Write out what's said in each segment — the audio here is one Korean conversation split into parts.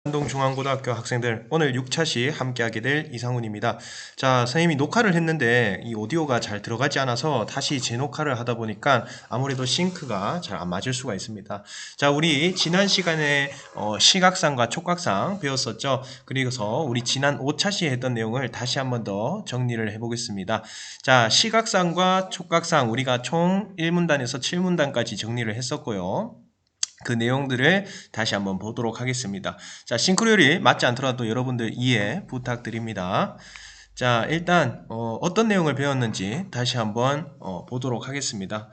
한동중앙고등학교 학생들 오늘 6차시 함께하게 될 이상훈입니다. 자, 선생님이 녹화를 했는데 이 오디오가 잘 들어가지 않아서 다시 재녹화를 하다 보니까 아무래도 싱크가 잘 안 맞을 수가 있습니다. 자, 우리 지난 시간에 시각상과 촉각상 배웠었죠. 그리고서 우리 지난 5차시에 했던 내용을 다시 한번 더 정리를 해보겠습니다. 자, 시각상과 촉각상 우리가 총 1문단에서 7문단까지 정리를 했었고요. 그 내용들을 다시 한번 보도록 하겠습니다. 자, 싱크로율이 맞지 않더라도 여러분들 이해 부탁드립니다. 자, 일단 어떤 내용을 배웠는지 다시 한번 보도록 하겠습니다.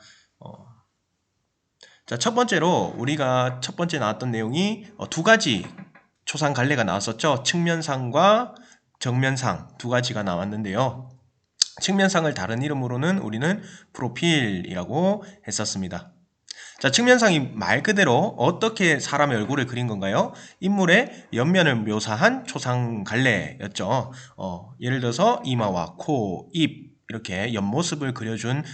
자, 첫 번째로 우리가 첫 번째 나왔던 내용이 두 가지 초상 갈래가 나왔었죠. 측면상과 정면상 두 가지가 나왔는데요. 측면상을 다른 이름으로는 우리는 프로필이라고 했었습니다. 자, 측면상이 말 그대로 어떻게 사람의 얼굴을 그린 건가요? 인물의 옆면을 묘사한 초상 갈래였죠. 예를 들어서 이마와 코, 입 이렇게 옆모습을 그려준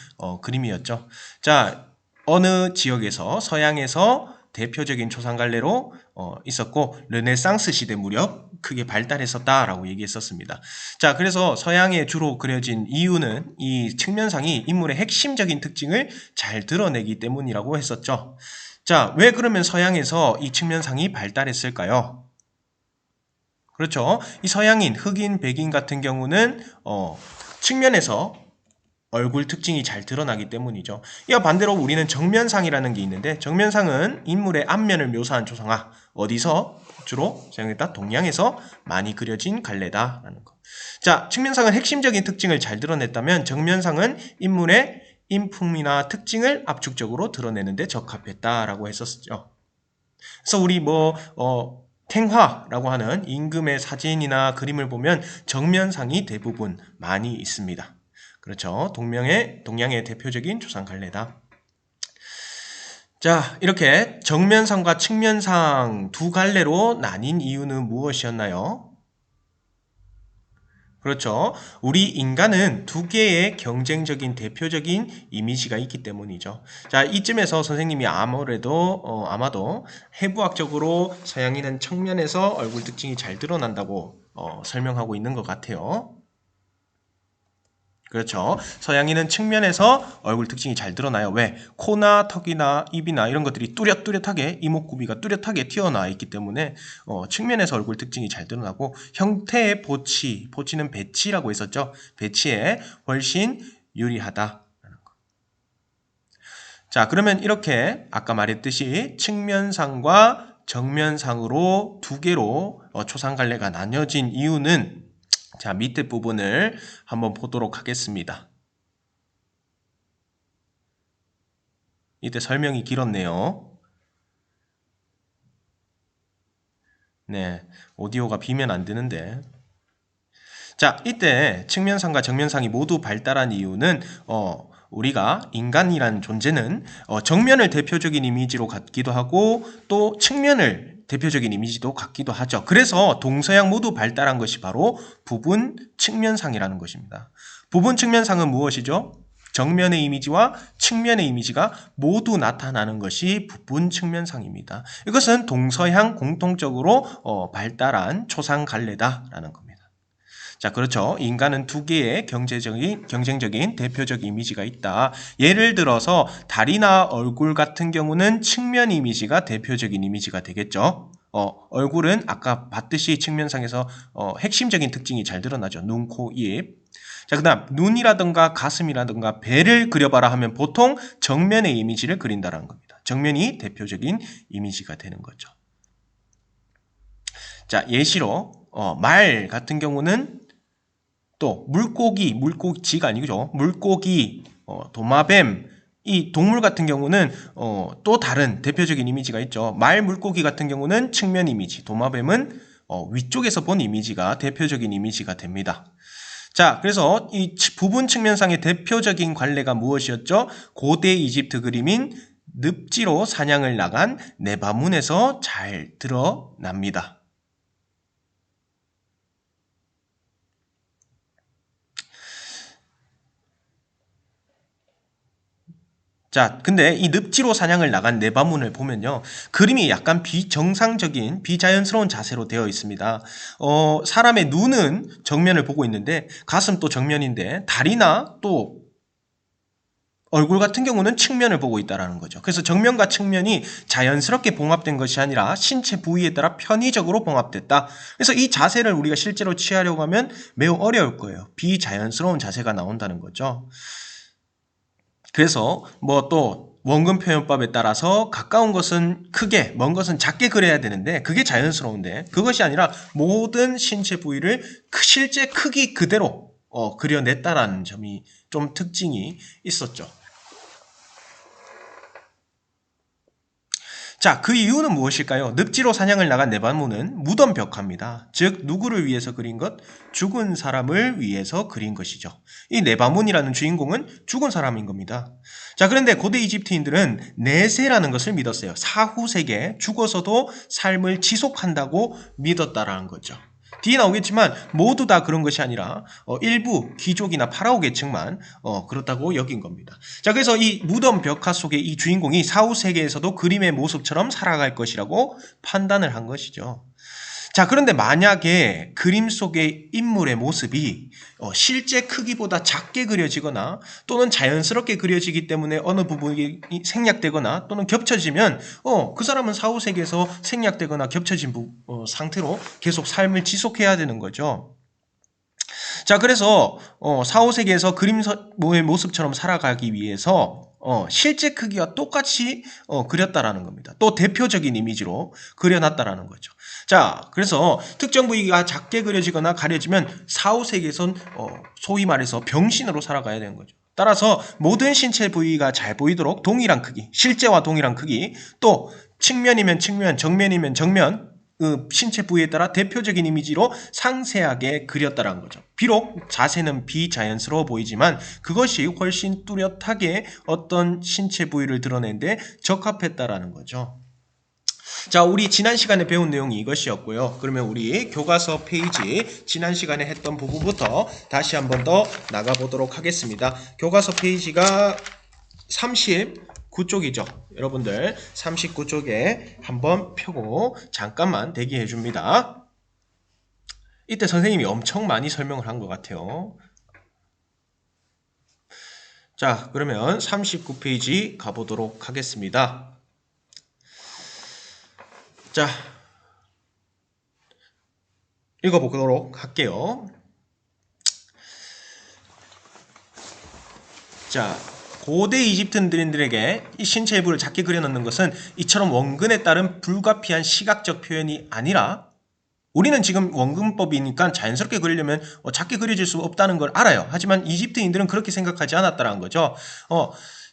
그림이었죠. 자, 어느 지역에서 서양에서 대표적인 초상갈래로 있었고 르네상스 시대 무렵 크게 발달했었다라고 얘기했었습니다. 자, 그래서 서양에 주로 그려진 이유는 이 측면상이 인물의 핵심적인 특징을 잘 드러내기 때문이라고 했었죠. 자, 왜 그러면 서양에서 이 측면상이 발달했을까요? 그렇죠. 이 서양인, 흑인, 백인 같은 경우는 측면에서 얼굴 특징이 잘 드러나기 때문이죠. 이와 반대로 우리는 정면상이라는 게 있는데 정면상은 인물의 앞면을 묘사한 초상화 어디서 주로 사용했다? 동양에서 많이 그려진 갈래다라는 거. 자, 측면상은 핵심적인 특징을 잘 드러냈다면 정면상은 인물의 인품이나 특징을 압축적으로 드러내는데 적합했다라고 했었죠. 그래서 우리 탱화라고 하는 임금의 사진이나 그림을 보면 정면상이 대부분 많이 있습니다. 그렇죠. 동양의 대표적인 조상 갈래다. 자, 이렇게 정면상과 측면상 두 갈래로 나뉜 이유는 무엇이었나요? 그렇죠. 우리 인간은 두 개의 경쟁적인 대표적인 이미지가 있기 때문이죠. 자, 이쯤에서 선생님이 아마도 해부학적으로 서양인은 측면에서 얼굴 특징이 잘 드러난다고 설명하고 있는 것 같아요. 그렇죠. 서양인은 측면에서 얼굴 특징이 잘 드러나요. 왜? 코나 턱이나 입이나 이런 것들이 뚜렷뚜렷하게 이목구비가 뚜렷하게 튀어나와 있기 때문에 측면에서 얼굴 특징이 잘 드러나고 형태의 보치는 배치라고 했었죠. 배치에 훨씬 유리하다. 자, 그러면 이렇게 아까 말했듯이 측면상과 정면상으로 두 개로 초상갈래가 나뉘어진 이유는 자, 밑에 부분을 한번 보도록 하겠습니다. 이때 설명이 길었네요. 네, 오디오가 비면 안 되는데. 자, 이때 측면상과 정면상이 모두 발달한 이유는 우리가 인간이란 존재는 정면을 대표적인 이미지로 갖기도 하고 또 측면을 대표적인 이미지도 갖기도 하죠. 그래서 동서양 모두 발달한 것이 바로 부분 측면상이라는 것입니다. 부분 측면상은 무엇이죠? 정면의 이미지와 측면의 이미지가 모두 나타나는 것이 부분 측면상입니다. 이것은 동서양 공통적으로 발달한 초상 갈래다라는 겁니다. 자, 그렇죠. 인간은 두 개의 경쟁적인 대표적 이미지가 있다. 예를 들어서 다리나 얼굴 같은 경우는 측면 이미지가 대표적인 이미지가 되겠죠. 얼굴은 아까 봤듯이 측면상에서 핵심적인 특징이 잘 드러나죠. 눈, 코, 입. 자, 그 다음 눈이라든가 가슴이라든가 배를 그려봐라 하면 보통 정면의 이미지를 그린다는 겁니다. 정면이 대표적인 이미지가 되는 거죠. 자, 예시로 말 같은 경우는 또 물고기지가 아니죠. 물고기, 도마뱀, 이 동물 같은 경우는 또 다른 대표적인 이미지가 있죠. 말, 물고기 같은 경우는 측면 이미지, 도마뱀은 위쪽에서 본 이미지가 대표적인 이미지가 됩니다. 자, 그래서 이 부분 측면상의 대표적인 관례가 무엇이었죠? 고대 이집트 그림인 늪지로 사냥을 나간 네바문에서 잘 드러납니다. 자, 근데 이 늪지로 사냥을 나간 네바문을 보면요. 그림이 약간 비정상적인, 비자연스러운 자세로 되어 있습니다. 사람의 눈은 정면을 보고 있는데, 가슴 또 정면인데, 다리나 또 얼굴 같은 경우는 측면을 보고 있다는 거죠. 그래서 정면과 측면이 자연스럽게 봉합된 것이 아니라 신체 부위에 따라 편의적으로 봉합됐다. 그래서 이 자세를 우리가 실제로 취하려고 하면 매우 어려울 거예요. 비자연스러운 자세가 나온다는 거죠. 그래서 뭐 또 원근 표현법에 따라서 가까운 것은 크게, 먼 것은 작게 그려야 되는데 그게 자연스러운데 그것이 아니라 모든 신체 부위를 실제 크기 그대로 그려냈다라는 점이 좀 특징이 있었죠. 자, 그 이유는 무엇일까요? 늪지로 사냥을 나간 네바문은 무덤 벽화입니다. 즉 누구를 위해서 그린 것? 죽은 사람을 위해서 그린 것이죠. 이 네바문이라는 주인공은 죽은 사람인 겁니다. 자, 그런데 고대 이집트인들은 내세라는 것을 믿었어요. 사후세계, 죽어서도 삶을 지속한다고 믿었다라는 거죠. 뒤에 나오겠지만 모두 다 그런 것이 아니라 일부 귀족이나 파라오 계층만 그렇다고 여긴 겁니다. 자, 그래서 이 무덤 벽화 속의 이 주인공이 사후 세계에서도 그림의 모습처럼 살아갈 것이라고 판단을 한 것이죠. 자, 그런데 만약에 그림 속의 인물의 모습이 실제 크기보다 작게 그려지거나 또는 자연스럽게 그려지기 때문에 어느 부분이 생략되거나 또는 겹쳐지면 그 사람은 사후세계에서 생략되거나 겹쳐진 상태로 계속 삶을 지속해야 되는 거죠. 자, 그래서 사후세계에서 그림의 모습처럼 살아가기 위해서 실제 크기와 똑같이 그렸다라는 겁니다. 또 대표적인 이미지로 그려놨다라는 거죠. 자, 그래서 특정 부위가 작게 그려지거나 가려지면 사후세계에선 소위 말해서 병신으로 살아가야 되는 거죠. 따라서 모든 신체 부위가 잘 보이도록 동일한 크기, 실제와 동일한 크기, 또 측면이면 측면, 정면이면 정면, 그 신체 부위에 따라 대표적인 이미지로 상세하게 그렸다는 거죠. 비록 자세는 비자연스러워 보이지만 그것이 훨씬 뚜렷하게 어떤 신체 부위를 드러내는데 적합했다라는 거죠. 자, 우리 지난 시간에 배운 내용이 이것이었고요. 그러면 우리 교과서 페이지 지난 시간에 했던 부분부터 다시 한번 더 나가보도록 하겠습니다. 교과서 페이지가 39쪽이죠. 여러분들 39쪽에 한번 펴고 잠깐만 대기해 줍니다. 이때 선생님이 엄청 많이 설명을 한 것 같아요. 자, 그러면 39페이지 가보도록 하겠습니다. 자, 읽어보도록 할게요. 자, 고대 이집트인들에게 이 신체 일부를 작게 그려놓는 것은 이처럼 원근에 따른 불가피한 시각적 표현이 아니라 우리는 지금 원근법이니까 자연스럽게 그리려면 작게 그려질 수 없다는 걸 알아요. 하지만 이집트인들은 그렇게 생각하지 않았다는 거죠.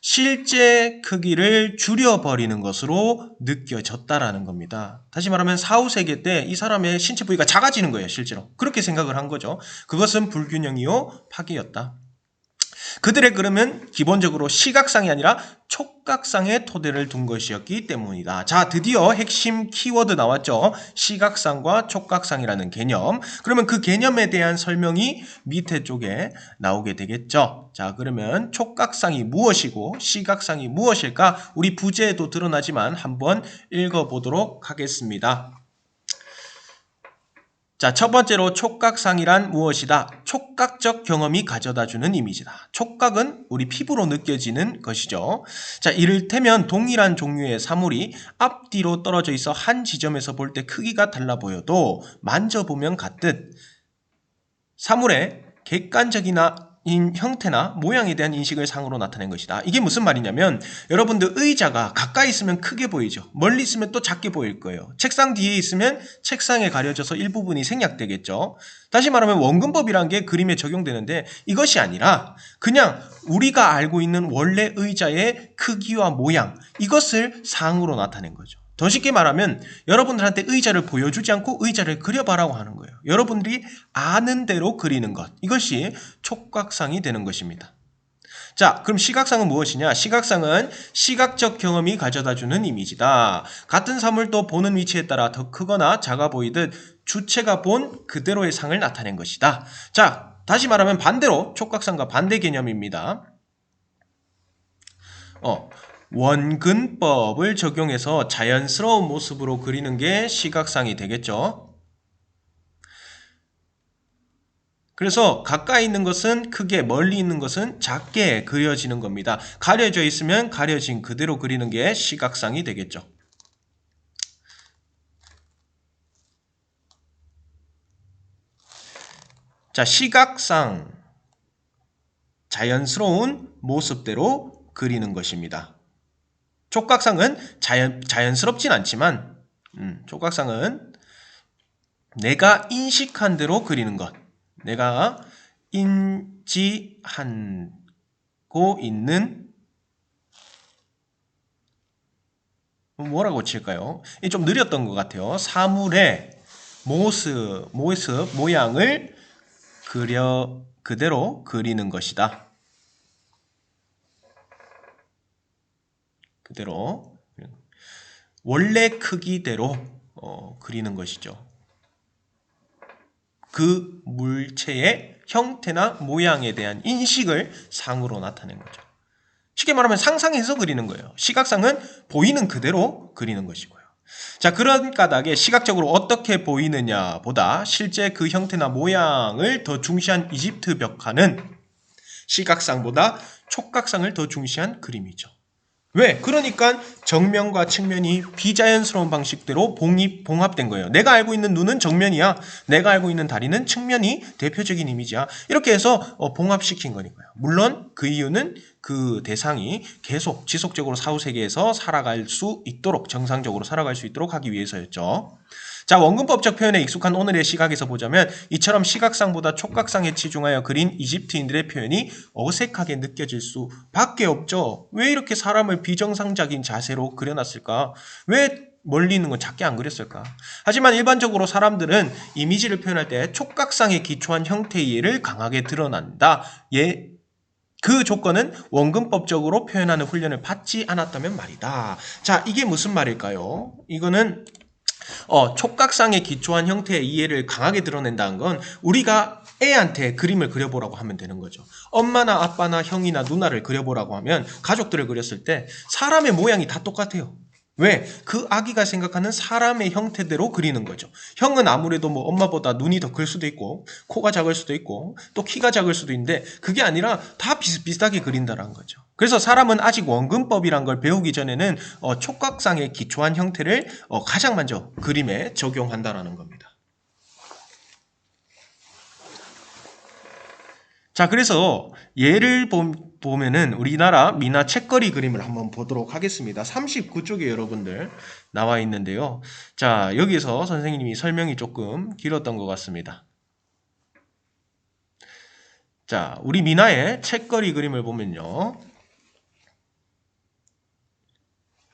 실제 크기를 줄여버리는 것으로 느껴졌다라는 겁니다. 다시 말하면 사후세계 때 이 사람의 신체 부위가 작아지는 거예요. 실제로. 그렇게 생각을 한 거죠. 그것은 불균형이요 파괴였다. 그들의 그림은 기본적으로 시각상이 아니라 촉각상의 토대를 둔 것이었기 때문이다. 자, 드디어 핵심 키워드 나왔죠. 시각상과 촉각상이라는 개념. 그러면 그 개념에 대한 설명이 밑에 쪽에 나오게 되겠죠. 자, 그러면 촉각상이 무엇이고 시각상이 무엇일까? 우리 부제에도 드러나지만 한번 읽어보도록 하겠습니다. 자, 첫 번째로 촉각상이란 무엇이다? 촉각적 경험이 가져다주는 이미지다. 촉각은 우리 피부로 느껴지는 것이죠. 자, 이를테면 동일한 종류의 사물이 앞뒤로 떨어져 있어 한 지점에서 볼 때 크기가 달라 보여도 만져보면 같듯 사물의 객관적이나 형태나 모양에 대한 인식을 상으로 나타낸 것이다. 이게 무슨 말이냐면 여러분들 의자가 가까이 있으면 크게 보이죠. 멀리 있으면 또 작게 보일 거예요. 책상 뒤에 있으면 책상에 가려져서 일부분이 생략되겠죠. 다시 말하면 원근법이라는 게 그림에 적용되는데 이것이 아니라 그냥 우리가 알고 있는 원래 의자의 크기와 모양 이것을 상으로 나타낸 거죠. 더 쉽게 말하면 여러분들한테 의자를 보여주지 않고 의자를 그려봐라고 하는 거예요. 여러분들이 아는 대로 그리는 것. 이것이 촉각상이 되는 것입니다. 자, 그럼 시각상은 무엇이냐? 시각상은 시각적 경험이 가져다주는 이미지다. 같은 사물도 보는 위치에 따라 더 크거나 작아 보이듯 주체가 본 그대로의 상을 나타낸 것이다. 자, 다시 말하면 반대로 촉각상과 반대 개념입니다. 원근법을 적용해서 자연스러운 모습으로 그리는 게 시각상이 되겠죠. 그래서 가까이 있는 것은 크게, 멀리 있는 것은 작게 그려지는 겁니다. 가려져 있으면 가려진 그대로 그리는 게 시각상이 되겠죠. 자, 시각상 자연스러운 모습대로 그리는 것입니다. 촉각상은 자연스럽진 않지만 촉각상은 내가 인식한 대로 그리는 것, 내가 인지하고 있는, 뭐라고 칠까요? 좀 느렸던 것 같아요. 사물의 모습, 모양을 그대로 그리는 것이다. 그대로 원래 크기대로 그리는 것이죠. 그 물체의 형태나 모양에 대한 인식을 상으로 나타낸 거죠. 쉽게 말하면 상상해서 그리는 거예요. 시각상은 보이는 그대로 그리는 것이고요. 자, 그런 까닭에 시각적으로 어떻게 보이느냐 보다 실제 그 형태나 모양을 더 중시한 이집트 벽화는 시각상보다 촉각상을 더 중시한 그림이죠. 왜? 그러니까 정면과 측면이 비자연스러운 방식대로 봉합된 거예요. 내가 알고 있는 눈은 정면이야. 내가 알고 있는 다리는 측면이 대표적인 이미지야. 이렇게 해서 봉합시킨 거니까요. 물론 그 이유는 그 대상이 계속 지속적으로 사후세계에서 살아갈 수 있도록, 정상적으로 살아갈 수 있도록 하기 위해서였죠. 자, 원근법적 표현에 익숙한 오늘의 시각에서 보자면 이처럼 시각상보다 촉각상에 치중하여 그린 이집트인들의 표현이 어색하게 느껴질 수밖에 없죠. 왜 이렇게 사람을 비정상적인 자세로 그려놨을까? 왜 멀리 있는 건 작게 안 그렸을까? 하지만 일반적으로 사람들은 이미지를 표현할 때 촉각상에 기초한 형태의 이해를 강하게 드러난다. 그 조건은 원근법적으로 표현하는 훈련을 받지 않았다면 말이다. 자, 이게 무슨 말일까요? 이거는 촉각상에 기초한 형태의 이해를 강하게 드러낸다는 건 우리가 애한테 그림을 그려보라고 하면 되는 거죠. 엄마나 아빠나 형이나 누나를 그려보라고 하면 가족들을 그렸을 때 사람의 모양이 다 똑같아요. 왜? 그 아기가 생각하는 사람의 형태대로 그리는 거죠. 형은 아무래도 뭐 엄마보다 눈이 더 클 수도 있고 코가 작을 수도 있고 또 키가 작을 수도 있는데 그게 아니라 다 비슷비슷하게 그린다는 거죠. 그래서 사람은 아직 원근법이란 걸 배우기 전에는 촉각상에 기초한 형태를 가장 먼저 그림에 적용한다라는 겁니다. 자, 그래서 예를 보면은 우리나라 미나 책거리 그림을 한번 보도록 하겠습니다. 39쪽에 여러분들 나와 있는데요. 자, 여기서 선생님이 설명이 조금 길었던 것 같습니다. 자, 우리 미나의 책거리 그림을 보면요.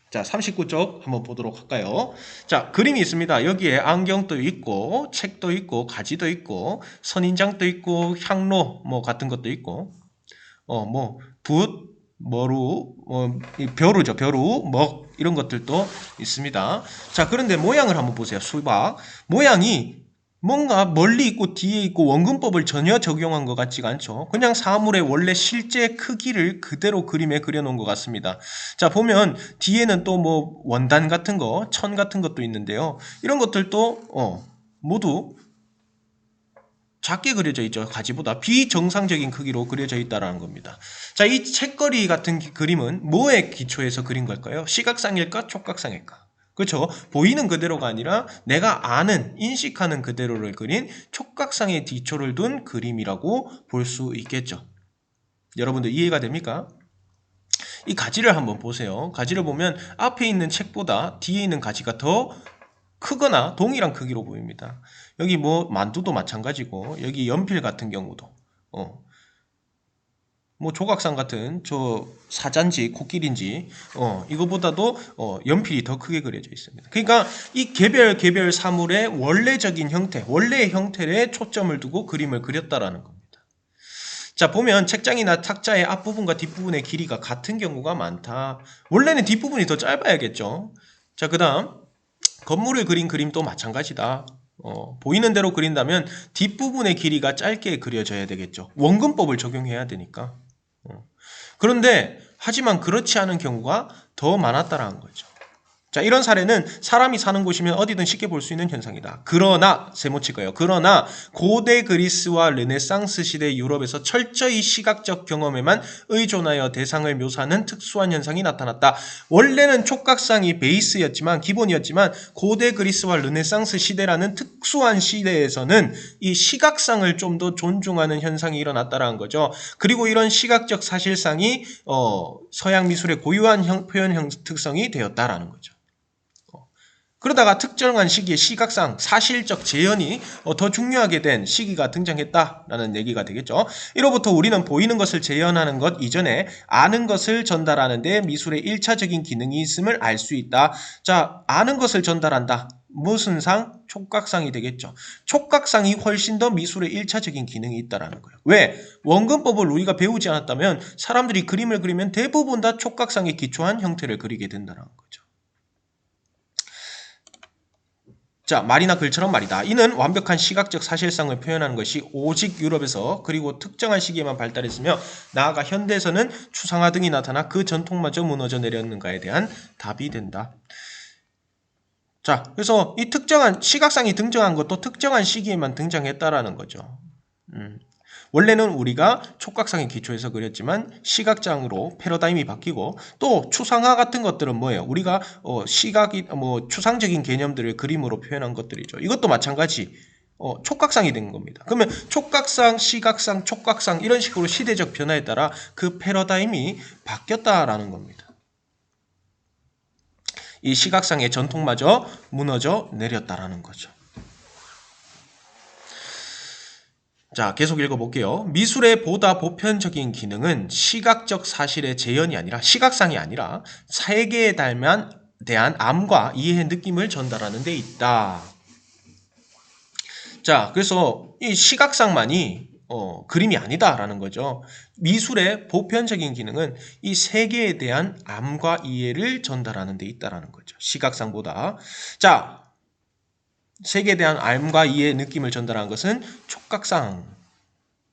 자, 39쪽 한번 보도록 할까요? 자, 그림이 있습니다. 여기에 안경도 있고, 책도 있고, 가지도 있고, 선인장도 있고, 향로 뭐 같은 것도 있고, 붓, 머루, 벼루죠. 벼루, 먹 이런 것들도 있습니다. 자, 그런데 모양을 한번 보세요. 수박 모양이 뭔가 멀리 있고 뒤에 있고 원근법을 전혀 적용한 것 같지가 않죠. 그냥 사물의 원래 실제 크기를 그대로 그림에 그려놓은 것 같습니다. 자, 보면 뒤에는 또 뭐 원단 같은 거, 천 같은 것도 있는데요. 이런 것들도 모두 작게 그려져 있죠. 가지보다 비정상적인 크기로 그려져 있다는 겁니다. 자, 이 책거리 같은 그림은 뭐에 기초해서 그린 걸까요? 시각상일까? 촉각상일까? 그렇죠. 보이는 그대로가 아니라 내가 아는, 인식하는 그대로를 그린 촉각상의 기초를 둔 그림이라고 볼 수 있겠죠. 여러분들 이해가 됩니까? 이 가지를 한번 보세요. 가지를 보면 앞에 있는 책보다 뒤에 있는 가지가 더 크거나 동일한 크기로 보입니다. 여기 뭐 만두도 마찬가지고 여기 연필 같은 경우도 뭐 조각상 같은 저 사자인지 코끼리인지 이거보다도 연필이 더 크게 그려져 있습니다. 그러니까 이 개별 사물의 원래적인 형태, 원래의 형태에 초점을 두고 그림을 그렸다라는 겁니다. 자, 보면 책장이나 탁자의 앞부분과 뒷부분의 길이가 같은 경우가 많다. 원래는 뒷부분이 더 짧아야겠죠. 자, 그 다음 건물을 그린 그림도 마찬가지다. 보이는 대로 그린다면 뒷부분의 길이가 짧게 그려져야 되겠죠. 원근법을 적용해야 되니까. 그런데 하지만 그렇지 않은 경우가 더 많았다라는 거죠. 자, 이런 사례는 사람이 사는 곳이면 어디든 쉽게 볼 수 있는 현상이다. 그러나 세모치가요. 그러나 고대 그리스와 르네상스 시대 유럽에서 철저히 시각적 경험에만 의존하여 대상을 묘사하는 특수한 현상이 나타났다. 원래는 촉각상이 베이스였지만 기본이었지만 고대 그리스와 르네상스 시대라는 특수한 시대에서는 이 시각상을 좀 더 존중하는 현상이 일어났다라는 거죠. 그리고 이런 시각적 사실상이 서양 미술의 고유한 표현 특성이 되었다라는 거죠. 그러다가 특정한 시기에 시각상 사실적 재현이 더 중요하게 된 시기가 등장했다라는 얘기가 되겠죠. 이로부터 우리는 보이는 것을 재현하는 것 이전에 아는 것을 전달하는 데 미술의 1차적인 기능이 있음을 알 수 있다. 자, 아는 것을 전달한다. 무슨 상? 촉각상이 되겠죠. 촉각상이 훨씬 더 미술의 1차적인 기능이 있다라는 거예요. 왜? 원근법을 우리가 배우지 않았다면 사람들이 그림을 그리면 대부분 다 촉각상에 기초한 형태를 그리게 된다는 거죠. 자, 말이나 글처럼 말이다. 이는 완벽한 시각적 사실상을 표현하는 것이 오직 유럽에서 그리고 특정한 시기에만 발달했으며 나아가 현대에서는 추상화 등이 나타나 그 전통마저 무너져 내렸는가에 대한 답이 된다. 자, 그래서 이 특정한 시각상이 등장한 것도 특정한 시기에만 등장했다라는 거죠. 원래는 우리가 촉각상의 기초에서 그렸지만 시각장으로 패러다임이 바뀌고 또 추상화 같은 것들은 뭐예요? 우리가 시각이 추상적인 개념들을 그림으로 표현한 것들이죠. 이것도 마찬가지 촉각상이 된 겁니다. 그러면 촉각상, 시각상, 촉각상 이런 식으로 시대적 변화에 따라 그 패러다임이 바뀌었다라는 겁니다. 이 시각상의 전통마저 무너져 내렸다라는 거죠. 자, 계속 읽어볼게요. 미술의 보다 보편적인 기능은 시각적 사실의 재현이 아니라 시각상이 아니라 세계에 대한 암과 이해의 느낌을 전달하는 데 있다. 자, 그래서 이 시각상만이 그림이 아니다라는 거죠. 미술의 보편적인 기능은 이 세계에 대한 암과 이해를 전달하는 데 있다라는 거죠. 시각상보다. 자, 세계에 대한 암과 이해의 느낌을 전달하는 것은 촉각상에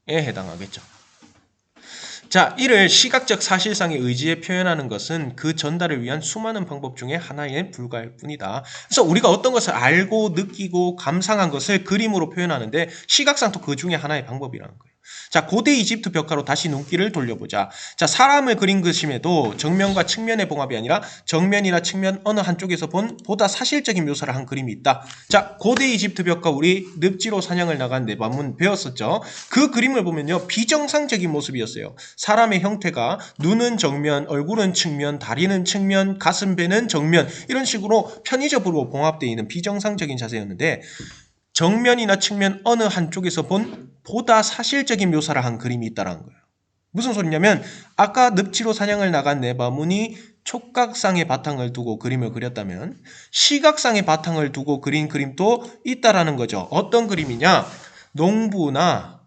해당하겠죠. 자, 이를 시각적 사실상의 의지에 표현하는 것은 그 전달을 위한 수많은 방법 중에 하나에 불과할 뿐이다. 그래서 우리가 어떤 것을 알고 느끼고 감상한 것을 그림으로 표현하는데 시각상도 그 중에 하나의 방법이라는 거예요. 자, 고대 이집트 벽화로 다시 눈길을 돌려보자. 자, 사람을 그린 그림에도 정면과 측면의 봉합이 아니라 정면이나 측면 어느 한쪽에서 본 보다 사실적인 묘사를 한 그림이 있다. 자, 고대 이집트 벽화 우리 늪지로 사냥을 나간 내바문 배웠었죠. 그 그림을 보면요, 비정상적인 모습이었어요. 사람의 형태가 눈은 정면, 얼굴은 측면, 다리는 측면, 가슴 배는 정면 이런 식으로 편의적으로 봉합되어 있는 비정상적인 자세였는데 정면이나 측면 어느 한쪽에서 본 보다 사실적인 묘사를 한 그림이 있다는 거예요. 무슨 소리냐면 아까 늪지로 사냥을 나간 네바문이 촉각상의 바탕을 두고 그림을 그렸다면 시각상의 바탕을 두고 그린 그림도 있다라는 거죠. 어떤 그림이냐? 농부나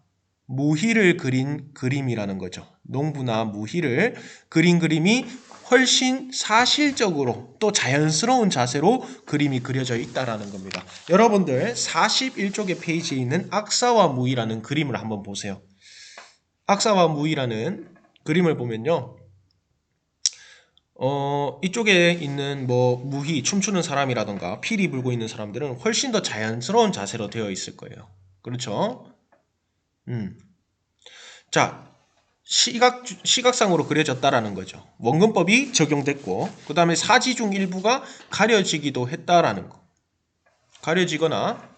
무희를 그린 그림이라는 거죠. 농부나 무희를 그린 그림이 훨씬 사실적으로 또 자연스러운 자세로 그림이 그려져 있다라는 겁니다. 여러분들 41쪽의 페이지에 있는 악사와 무희라는 그림을 한번 보세요. 악사와 무희라는 그림을 보면요. 이쪽에 있는 무희, 춤추는 사람이라던가 피리 불고 있는 사람들은 훨씬 더 자연스러운 자세로 되어 있을 거예요. 그렇죠? 자, 시각상으로 그려졌다라는 거죠. 원근법이 적용됐고 그 다음에 사지 중 일부가 가려지기도 했다라는 거. 가려지거나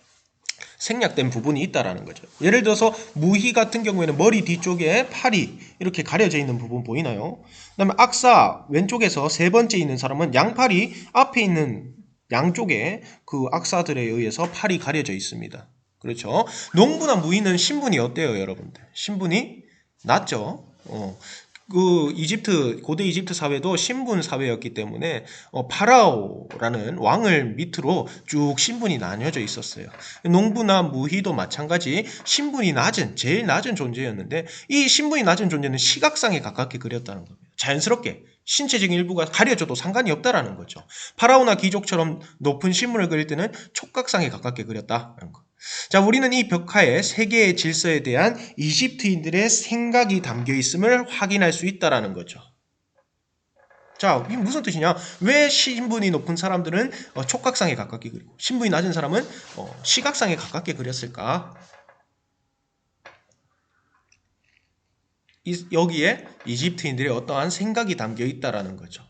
생략된 부분이 있다라는 거죠. 예를 들어서 무희 같은 경우에는 머리 뒤쪽에 팔이 이렇게 가려져 있는 부분 보이나요? 그 다음에 악사 왼쪽에서 세 번째 있는 사람은 양팔이 앞에 있는 양쪽에 그 악사들에 의해서 팔이 가려져 있습니다. 그렇죠? 농부나 무희는 신분이 어때요, 여러분들? 신분이 낮죠. 고대 이집트 사회도 신분 사회였기 때문에 파라오라는 왕을 밑으로 쭉 신분이 나뉘어져 있었어요. 농부나 무희도 마찬가지 신분이 낮은, 제일 낮은 존재였는데 이 신분이 낮은 존재는 시각상에 가깝게 그렸다는 겁니다. 자연스럽게 신체적인 일부가 가려져도 상관이 없다라는 거죠. 파라오나 귀족처럼 높은 신분을 그릴 때는 촉각상에 가깝게 그렸다는 거. 자, 우리는 이 벽화에 세계의 질서에 대한 이집트인들의 생각이 담겨 있음을 확인할 수 있다라는 거죠. 자, 이게 무슨 뜻이냐? 왜 신분이 높은 사람들은 촉각상에 가깝게 그리고 신분이 낮은 사람은 시각상에 가깝게 그렸을까? 여기에 이집트인들의 어떠한 생각이 담겨 있다라는 거죠.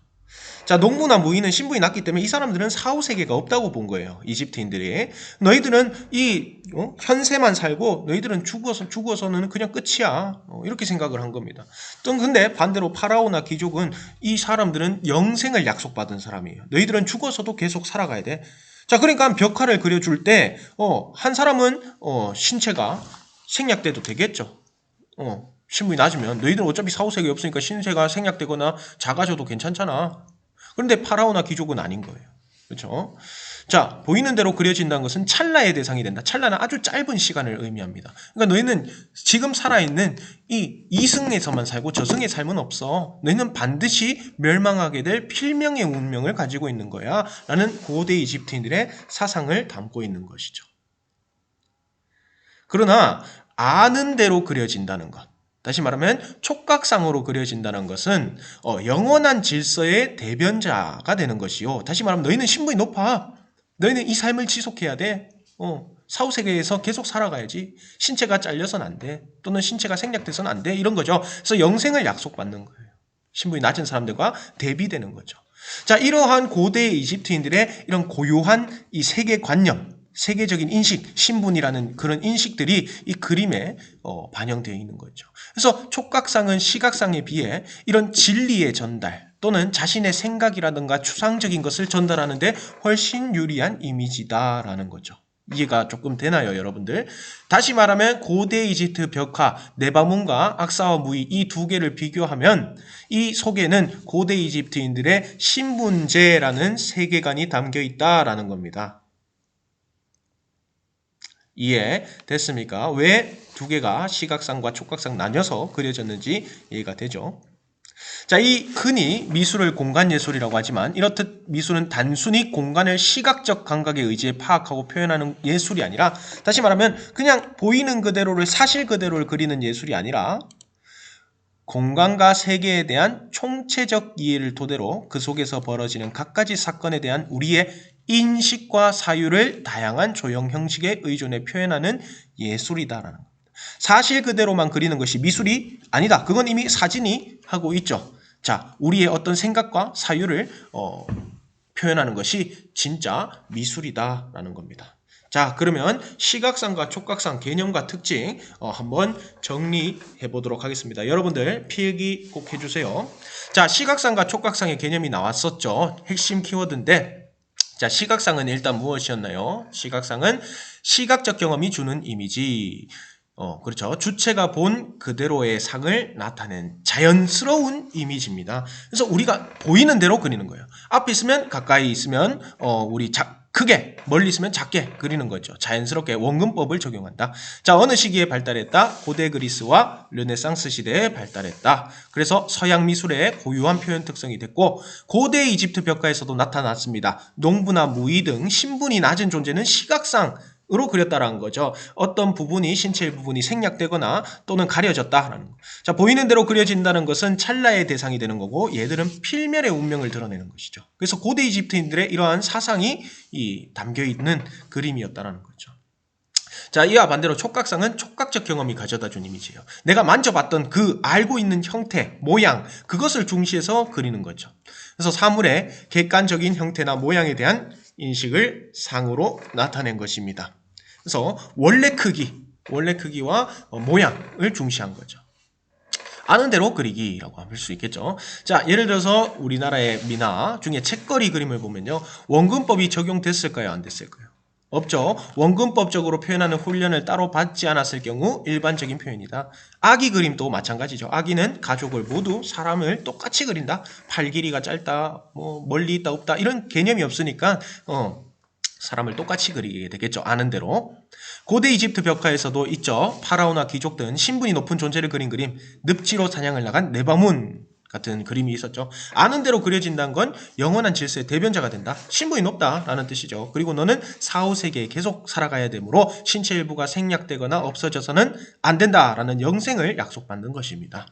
자, 농부나 무인은 신분이 낮기 때문에 이 사람들은 사후세계가 없다고 본 거예요. 이집트인들이. 너희들은 이 현세만 살고 너희들은 죽어서는 그냥 끝이야. 이렇게 생각을 한 겁니다. 또 근데 반대로 파라오나 귀족은 이 사람들은 영생을 약속받은 사람이에요. 너희들은 죽어서도 계속 살아가야 돼. 자, 그러니까 벽화를 그려줄 때 한 사람은 신체가 생략돼도 되겠죠. 신분이 낮으면 너희들은 어차피 사후세계 없으니까 신체가 생략되거나 작아져도 괜찮잖아. 그런데 파라오나 귀족은 아닌 거예요. 그렇죠? 자, 보이는 대로 그려진다는 것은 찰나의 대상이 된다. 찰나는 아주 짧은 시간을 의미합니다. 그러니까 너희는 지금 살아있는 이 이승에서만 살고 저승의 삶은 없어. 너희는 반드시 멸망하게 될 필명의 운명을 가지고 있는 거야. 라는 고대 이집트인들의 사상을 담고 있는 것이죠. 그러나 아는 대로 그려진다는 것. 다시 말하면 촉각상으로 그려진다는 것은 영원한 질서의 대변자가 되는 것이요. 다시 말하면 너희는 신분이 높아. 너희는 이 삶을 지속해야 돼. 사후세계에서 계속 살아가야지. 신체가 잘려서는 안 돼. 또는 신체가 생략돼서는 안 돼. 이런 거죠. 그래서 영생을 약속받는 거예요. 신분이 낮은 사람들과 대비되는 거죠. 자, 이러한 고대 이집트인들의 이런 고요한 이 세계관념, 세계적인 인식, 신분이라는 그런 인식들이 이 그림에 반영되어 있는 거죠. 그래서 촉각상은 시각상에 비해 이런 진리의 전달 또는 자신의 생각이라든가 추상적인 것을 전달하는데 훨씬 유리한 이미지다라는 거죠. 이해가 조금 되나요, 여러분들? 다시 말하면 고대 이집트 벽화, 네바문과 악사와 무이 이 두 개를 비교하면 이 속에는 고대 이집트인들의 신분제라는 세계관이 담겨 있다라는 겁니다. 이해 됐습니까? 왜 두 개가 시각상과 촉각상 나뉘어서 그려졌는지 이해가 되죠? 자, 이 흔히 미술을 공간예술이라고 하지만 이렇듯 미술은 단순히 공간을 시각적 감각에 의지해 파악하고 표현하는 예술이 아니라 다시 말하면 그냥 보이는 그대로를 사실 그대로를 그리는 예술이 아니라 공간과 세계에 대한 총체적 이해를 토대로 그 속에서 벌어지는 갖가지 사건에 대한 우리의 인식과 사유를 다양한 조형 형식에 의존해 표현하는 예술이다라는 겁니다. 사실 그대로만 그리는 것이 미술이 아니다. 그건 이미 사진이 하고 있죠. 자, 우리의 어떤 생각과 사유를 표현하는 것이 진짜 미술이다라는 겁니다. 자, 그러면 시각상과 촉각상 개념과 특징 한번 정리해 보도록 하겠습니다. 여러분들 필기 꼭 해주세요. 자, 시각상과 촉각상의 개념이 나왔었죠. 핵심 키워드인데 자, 시각상은 일단 무엇이었나요? 시각상은 시각적 경험이 주는 이미지. 그렇죠. 주체가 본 그대로의 상을 나타낸 자연스러운 이미지입니다. 그래서 우리가 보이는 대로 그리는 거예요. 앞에 있으면 가까이 있으면 우리 크게, 멀리 있으면 작게 그리는 거죠. 자연스럽게 원근법을 적용한다. 자, 어느 시기에 발달했다? 고대 그리스와 르네상스 시대에 발달했다. 그래서 서양 미술의 고유한 표현 특성이 됐고 고대 이집트 벽화에서도 나타났습니다. 농부나 무의 등 신분이 낮은 존재는 시각상으로 그렸다라는 거죠. 어떤 부분이 신체 일부분이 생략되거나 또는 가려졌다라는 거. 자, 보이는 대로 그려진다는 것은 찰나의 대상이 되는 거고 얘들은 필멸의 운명을 드러내는 것이죠. 그래서 고대 이집트인들의 이러한 사상이 담겨 있는 그림이었다라는 거죠. 자, 이와 반대로 촉각상은 촉각적 경험이 가져다 준 이미지예요. 내가 만져봤던 그 알고 있는 형태, 모양, 그것을 중시해서 그리는 거죠. 그래서 사물의 객관적인 형태나 모양에 대한 인식을 상으로 나타낸 것입니다. 그래서 원래 크기와 모양을 중시한 거죠. 아는 대로 그리기라고 할 수 있겠죠. 자, 예를 들어서 우리나라의 미나 중에 책거리 그림을 보면요. 원근법이 적용됐을까요? 안 됐을까요? 없죠. 원근법적으로 표현하는 훈련을 따로 받지 않았을 경우 일반적인 표현이다. 아기 그림도 마찬가지죠. 아기는 가족을 모두 사람을 똑같이 그린다. 팔 길이가 짧다, 멀리 있다 없다 이런 개념이 없으니까 사람을 똑같이 그리게 되겠죠. 아는 대로. 고대 이집트 벽화에서도 있죠. 파라오나 귀족 등 신분이 높은 존재를 그린 그림, 늪지로 사냥을 나간 네바문 같은 그림이 있었죠. 아는 대로 그려진다는 건 영원한 질서의 대변자가 된다. 신분이 높다라는 뜻이죠. 그리고 너는 사후세계에 계속 살아가야 되므로 신체 일부가 생략되거나 없어져서는 안 된다라는 영생을 약속받는 것입니다.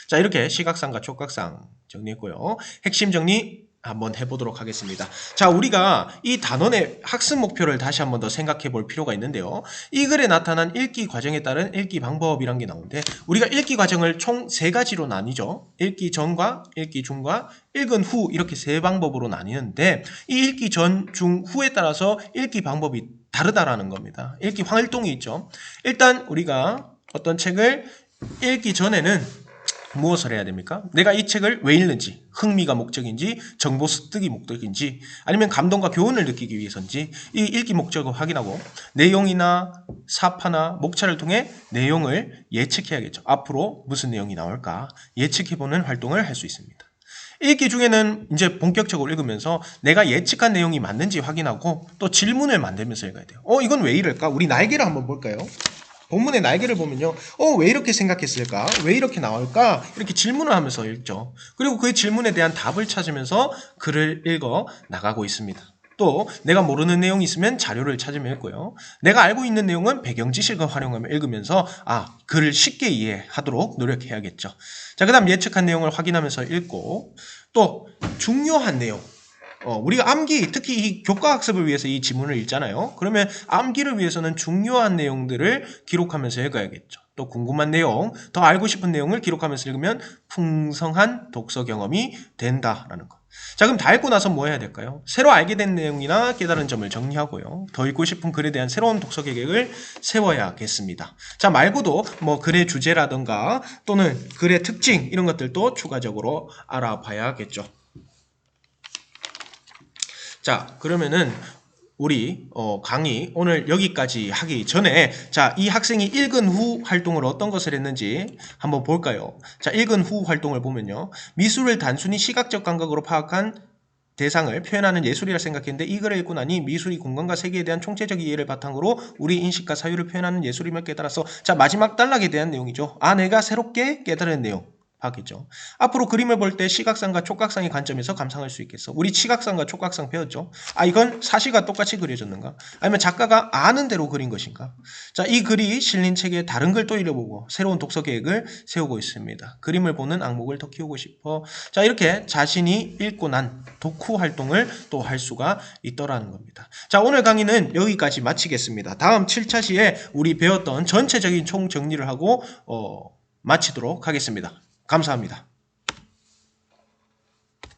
자, 이렇게 시각상과 촉각상 정리했고요. 핵심 정리 한번 해보도록 하겠습니다. 자, 우리가 이 단원의 학습 목표를 다시 한번 더 생각해 볼 필요가 있는데요. 이 글에 나타난 읽기 과정에 따른 읽기 방법이란 게 나오는데, 우리가 읽기 과정을 총 3가지로 나뉘죠. 읽기 전과 읽기 중과 읽은 후, 이렇게 3방법으로 나뉘는데, 이 읽기 전, 중, 후에 따라서 읽기 방법이 다르다라는 겁니다. 읽기 활동이 있죠. 일단 우리가 어떤 책을 읽기 전에는 무엇을 해야 됩니까? 내가 이 책을 왜 읽는지, 흥미가 목적인지, 정보 습득이 목적인지, 아니면 감동과 교훈을 느끼기 위해서인지 이 읽기 목적을 확인하고 내용이나 사파나 목차를 통해 내용을 예측해야겠죠. 앞으로 무슨 내용이 나올까 예측해보는 활동을 할 수 있습니다. 읽기 중에는 이제 본격적으로 읽으면서 내가 예측한 내용이 맞는지 확인하고 또 질문을 만들면서 읽어야 돼요. 이건 왜 이럴까? 우리 날개를 한번 볼까요? 본문의 날개를 보면요. 왜 이렇게 생각했을까? 왜 이렇게 나올까? 이렇게 질문을 하면서 읽죠. 그리고 그 질문에 대한 답을 찾으면서 글을 읽어 나가고 있습니다. 또 내가 모르는 내용이 있으면 자료를 찾으며 읽고요. 내가 알고 있는 내용은 배경 지식을 활용하며 읽으면서 글을 쉽게 이해하도록 노력해야겠죠. 자, 그다음 예측한 내용을 확인하면서 읽고 또 중요한 내용. 우리가 암기, 특히 이 교과학습을 위해서 이 지문을 읽잖아요. 그러면 암기를 위해서는 중요한 내용들을 기록하면서 읽어야겠죠. 또 궁금한 내용, 더 알고 싶은 내용을 기록하면서 읽으면 풍성한 독서 경험이 된다라는 거. 자, 그럼 다 읽고 나서 뭐 해야 될까요? 새로 알게 된 내용이나 깨달은 점을 정리하고요. 더 읽고 싶은 글에 대한 새로운 독서 계획을 세워야겠습니다. 자, 말고도 뭐 글의 주제라든가 또는 글의 특징 이런 것들도 추가적으로 알아봐야겠죠. 자, 그러면은 우리 강의 오늘 여기까지 하기 전에 자, 이 학생이 읽은 후 활동을 어떤 것을 했는지 한번 볼까요? 자, 읽은 후 활동을 보면요. 미술을 단순히 시각적 감각으로 파악한 대상을 표현하는 예술이라 생각했는데 이 글을 읽고 나니 미술이 공간과 세계에 대한 총체적 이해를 바탕으로 우리 인식과 사유를 표현하는 예술임을 깨달았어. 자, 마지막 단락에 대한 내용이죠. 내가 새롭게 깨달은 내용. 하겠죠. 앞으로 그림을 볼 때 시각상과 촉각상의 관점에서 감상할 수 있겠어. 우리 시각상과 촉각상 배웠죠. 이건 사실과 똑같이 그려졌는가? 아니면 작가가 아는 대로 그린 것인가? 자, 이 글이 실린 책에 다른 글 또 읽어보고 새로운 독서 계획을 세우고 있습니다. 그림을 보는 악목을 더 키우고 싶어. 자, 이렇게 자신이 읽고 난 독후 활동을 또 할 수가 있더라는 겁니다. 자, 오늘 강의는 여기까지 마치겠습니다. 다음 7차 시에 우리 배웠던 전체적인 총 정리를 하고 마치도록 하겠습니다. 감사합니다.